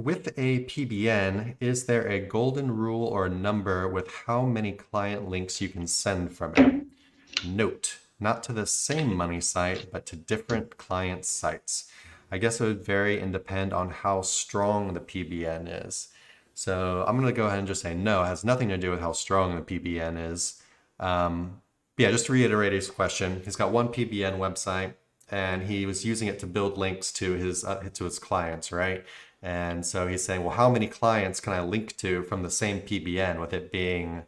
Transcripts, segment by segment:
with a PBN, is there a golden rule or a number with how many client links you can send from it? Note, not to the same money site, but to different client sites. I guess it would vary and depend on how strong the PBN is. So I'm going to go ahead and just say no, it has nothing to do with how strong the PBN is. Yeah, just to reiterate his question, he's got one PBN website and he was using it to build links to his clients, right? And so he's saying, well, how many clients can I link to from the same PBN with it being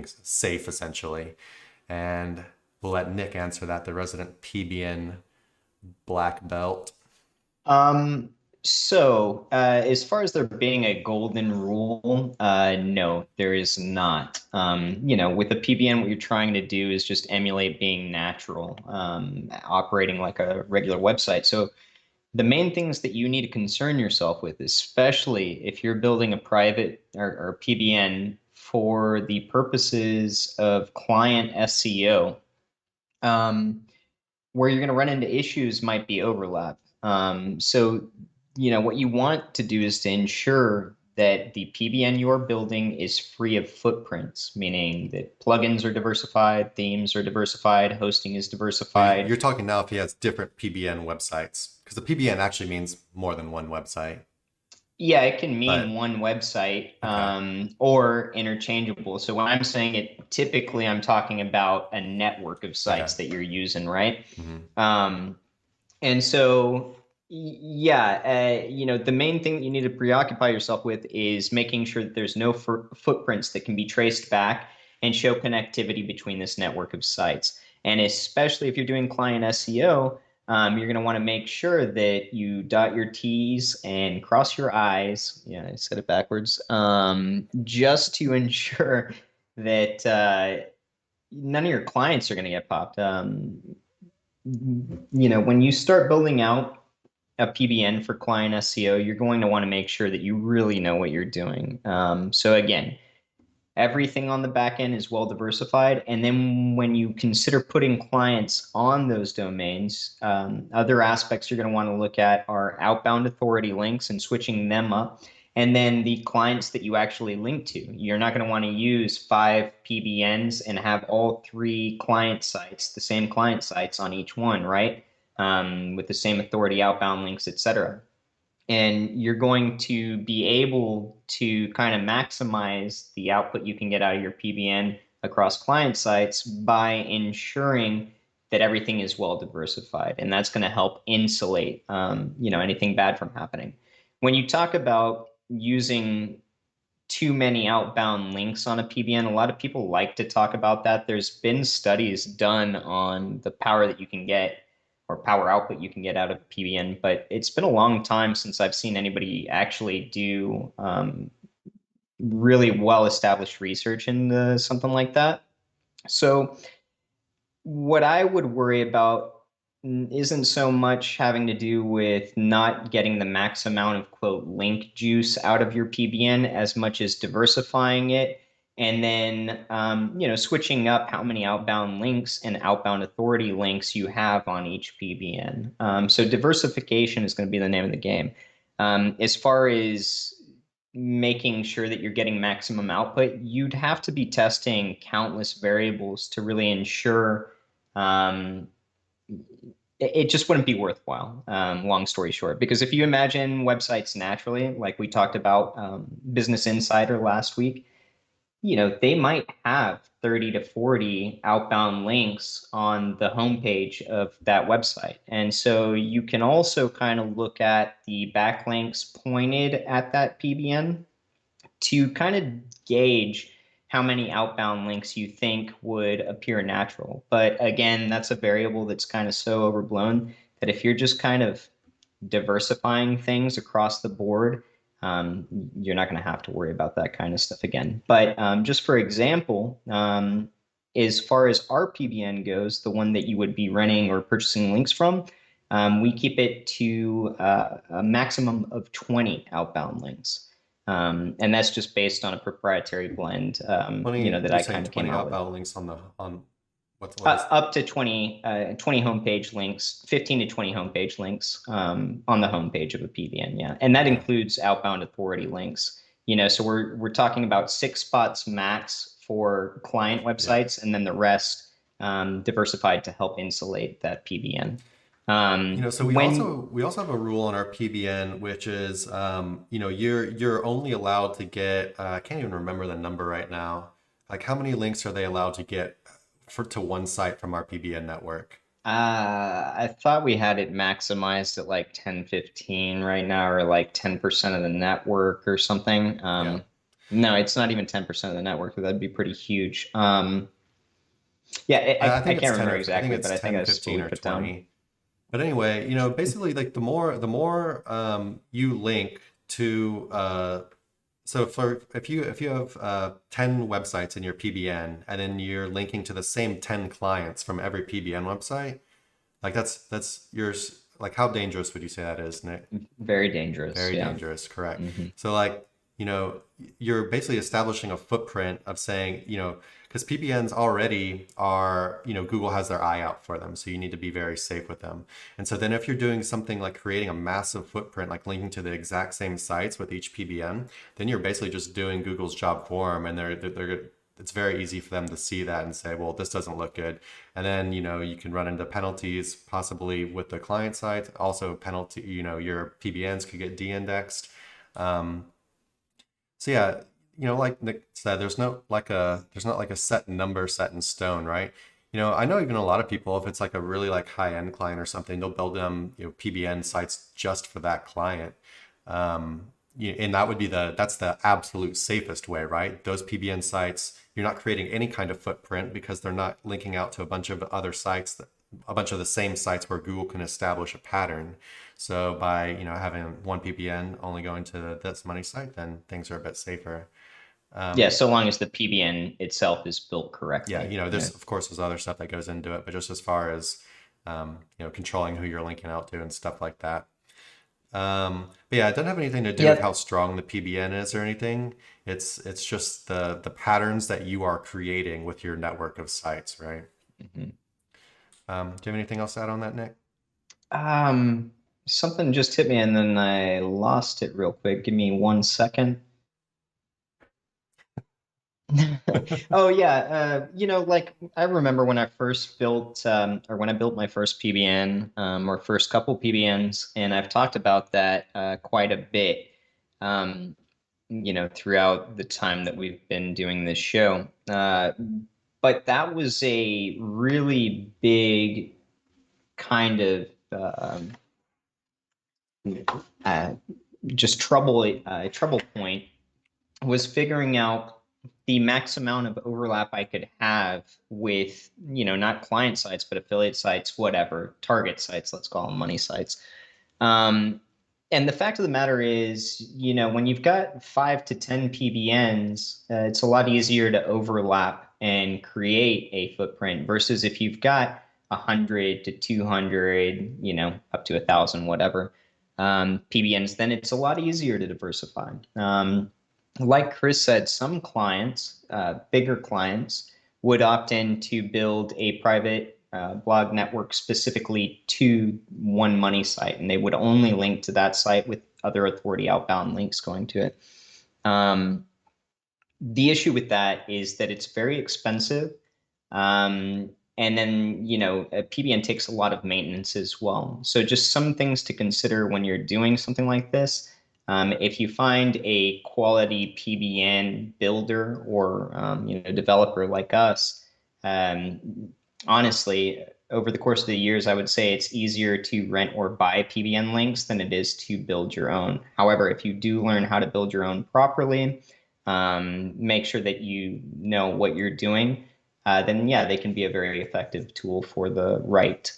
safe essentially? And we'll let Nick answer that, the resident PBN black belt. As far as there being a golden rule, no, there is not. With a PBN, what you're trying to do is just emulate being natural, operating like a regular website. So the main things that you need to concern yourself with, especially if you're building a private or PBN for the purposes of client SEO, where you're going to run into issues might be overlap. What you want to do is to ensure that the PBN you're building is free of footprints, meaning that plugins are diversified, themes are diversified, hosting is diversified. You're talking now if he has different PBN websites, because the PBN actually means more than one website. Yeah, it can mean one website, or interchangeable. So when I'm saying it, typically I'm talking about a network of sites that you're using, right? Mm-hmm. And so, the main thing that you need to preoccupy yourself with is making sure that there's no footprints that can be traced back and show connectivity between this network of sites. And especially if you're doing client SEO, you're going to want to make sure that you dot your T's and cross your I's. Yeah, I said it backwards. Just to ensure that none of your clients are going to get popped. When you start building out a PBN for client SEO, you're going to want to make sure that you really know what you're doing. So again, everything on the back end is well diversified. And then when you consider putting clients on those domains, other aspects you're going to want to look at are outbound authority links and switching them up. And then the clients that you actually link to. You're not going to want to use 5 PBNs and have all 3 client sites, the same client sites on each one, right? With the same authority, outbound links, etc. And you're going to be able to kind of maximize the output you can get out of your PBN across client sites by ensuring that everything is well diversified. And that's going to help insulate anything bad from happening. When you talk about using too many outbound links on a PBN, a lot of people like to talk about that. There's been studies done on the power that you can get or power output you can get out of a PBN, but it's been a long time since I've seen anybody actually do really well-established research into something like that. So what I would worry about isn't so much having to do with not getting the max amount of quote link juice out of your PBN as much as diversifying it and then switching up how many outbound links and outbound authority links you have on each PBN. So diversification is going to be the name of the game. As far as making sure that you're getting maximum output, you'd have to be testing countless variables to really ensure it just wouldn't be worthwhile, long story short. Because if you imagine websites naturally, like we talked about Business Insider last week, they might have 30 to 40 outbound links on the homepage of that website. And so you can also kind of look at the backlinks pointed at that PBN to kind of gauge how many outbound links you think would appear natural. But again, that's a variable that's kind of so overblown that if you're just kind of diversifying things across the board, you're not going to have to worry about that kind of stuff again. But just for example, as far as our PBN goes, the one that you would be renting or purchasing links from, we keep it to a maximum of 20 outbound links. And that's just based on a proprietary blend, 20, that I kind of came out with. outbound links on What is? Up to 20 homepage links, 15 to 20 homepage links on the homepage of a PBN. Yeah. And that Okay. includes outbound authority links. So we're talking about 6 spots max for client Yeah. websites, and then the rest diversified to help insulate that PBN. So When we also have a rule on our PBN, which is, you're only allowed to get, I can't even remember the number right now. Like how many links are they allowed to get to one site from our PBN network? I thought we had it maximized at like 10, 15 right now, or like 10% of the network or something. Yeah. No, it's not even 10% of the network. That'd be pretty huge. Yeah, I I think it's can't 10 remember or I think exactly, but it's I think 10, that's what 15 we or put down. 20. But anyway, basically like the more you link to so for if you have 10 websites in your PBN and then you're linking to the same 10 clients from every PBN website, like that's yours. Like how dangerous would you say that is, Nick? Very dangerous. Very Yeah. dangerous, correct. Hmm. So like, you're basically establishing a footprint of saying, because PBNs already are, Google has their eye out for them. So you need to be very safe with them. And so then if you're doing something like creating a massive footprint, like linking to the exact same sites with each PBN, then you're basically just doing Google's job for them. And it's very easy for them to see that and say, well, this doesn't look good. And then, you can run into penalties possibly with the client side. Also penalty, your PBNs could get de-indexed. Um, so yeah, like Nick said, there's not like a set number set in stone, right? I know even a lot of people, if it's like a really like high end client or something, they'll build them, PBN sites just for that client. And that would be that's the absolute safest way, right? Those PBN sites, you're not creating any kind of footprint because they're not linking out to a bunch of other sites a bunch of the same sites where Google can establish a pattern. So by, having one PBN only going to this money site, then things are a bit safer. Yeah, Um, so long as the PBN itself is built yeah, correctly. Yeah. there's of course there's other stuff that goes into it, but just as far as controlling who you're linking out to and stuff like that. But yeah, it doesn't have anything to do with Yep. how strong the PBN is or anything. It's just the patterns that you are creating with your network of sites, right? Mhm. Do you have anything else to add on that, Nick? Um, Something just hit me and then I lost it real quick. Give me 1 second. Oh yeah, like I remember when I first built or when I built my first PBN or first couple PBNs, and I've talked about that quite a bit, um, throughout the time that we've been doing this show. But that was a really big kind of uh, just trouble point was figuring out the max amount of overlap I could have with, not client sites, but affiliate sites, whatever, target sites, let's call them money sites. Um, and the fact of the matter is, when you've got 5 to 10 PBNs, it's a lot easier to overlap and create a footprint versus if you've got 100 to 200, up to 1,000, whatever, PBNs, then it's a lot easier to diversify. Like Chris said, some clients, bigger clients, would opt in to build a private blog network specifically to one money site, and they would only link to that site with other authority outbound links going to it. The issue with that is that it's very expensive. And then, a PBN takes a lot of maintenance as well. So just some things to consider when you're doing something like this. If you find a quality PBN builder or developer like us, um, honestly, over the course of the years, I would say it's easier to rent or buy PBN links than it is to build your own. However, if you do learn how to build your own properly, make sure that you know what you're doing, then yeah, they can be a very effective tool for the right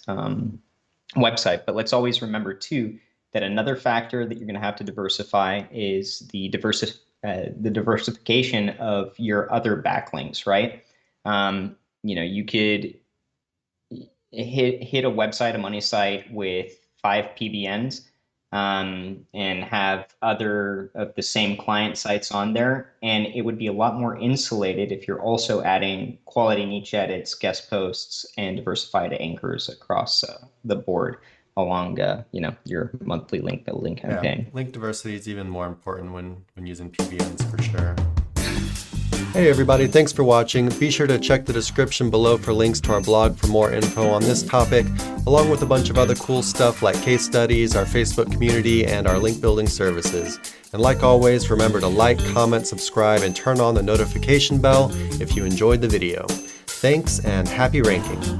website. But let's always remember too that another factor that you're going to have to diversify is the diversification of your other backlinks, right? You could hit a website, a money site with 5 PBNs, and have other of the same client sites on there. And it would be a lot more insulated if you're also adding quality niche edits, guest posts, and diversified anchors across the board along your monthly link building campaign. Link diversity is even more important when using PBNs for sure. Hey everybody, thanks for watching. Be sure to check the description below for links to our blog for more info on this topic, along with a bunch of other cool stuff like case studies, our Facebook community, and our link building services. And like always, remember to like, comment, subscribe, and turn on the notification bell if you enjoyed the video. Thanks and happy ranking.